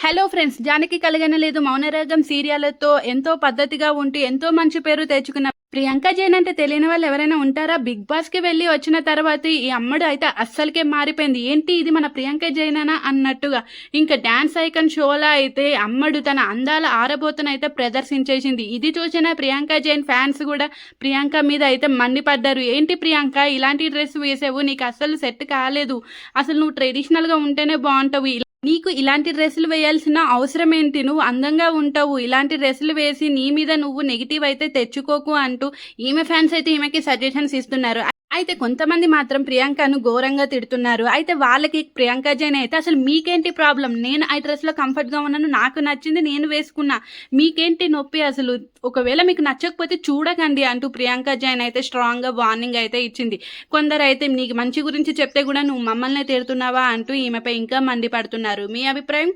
Hello friends, Janaki కలగనలేదు Mounaragam సీరియల్తో ఎంతో పద్ధతిగా ఉంటూ ఎంతో మంచి పేరు తెచ్చుకున్న ప్రియాంక జైన్ అంటే తెలియని వాళ్ళు ఎవరైనా ఉంటారా? బిగ్ బాస్ కి వెళ్ళి వచ్చిన తర్వాత ఈ అమ్మడు అయితే అస్సలకే మారిపోయింది. ఏంటి ఇది మన ప్రియాంక జైనేనా అన్నట్టుగా. ఇంకా డాన్స్ ఐకాన్ షోలో అయితే అమ్మడు తన అందాల ఆరబోతనైతే ప్రదర్శించేసింది. ఇది చూసిన ప్రియాంక జైన్ ఫ్యాన్స్ కూడా ప్రియాంక మీద అయితే మండిపడ్డారు. ఏంటి ప్రియాంక ఇలాంటి డ్రెస్ వేసావు, నీకు అస్సలు సెట్ కాలేదు, అసలు నువ్వు ట్రెడిషనల్గా ఉంటేనే బాగుంటావు, నీకు ఇలాంటి డ్రెస్సులు వేయాల్సిన అవసరం ఏంటి, నువ్వు అందంగా ఉంటావు, ఇలాంటి డ్రెస్సులు వేసి నీ మీద నువ్వు నెగిటివ్ అయితే తెచ్చుకోకు అంటూ ఈమె ఫ్యాన్స్ అయితే ఈమెకి సజెషన్స్ ఇస్తున్నారు. అయితే కొంతమంది మాత్రం ప్రియాంకను ఘోరంగా తిడుతున్నారు. అయితే వాళ్ళకి ప్రియాంక జైన్ అయితే అసలు మీకేంటి ప్రాబ్లం, నేను ఆ డ్రెస్లో కంఫర్ట్గా ఉన్నాను, నాకు నచ్చింది, నేను వేసుకున్నా, మీకేంటి నొప్పి, అసలు ఒకవేళ మీకు నచ్చకపోతే చూడకండి అంటూ ప్రియాంక జైన్ అయితే స్ట్రాంగ్గా వార్నింగ్ అయితే ఇచ్చింది. కొందరు అయితే నీకు మంచి గురించి చెప్తే కూడా నువ్వు మమ్మల్ని తిడుతున్నావా అంటూ ఈమెపై ఇంకా మండిపడుతున్నారు. మీ అభిప్రాయం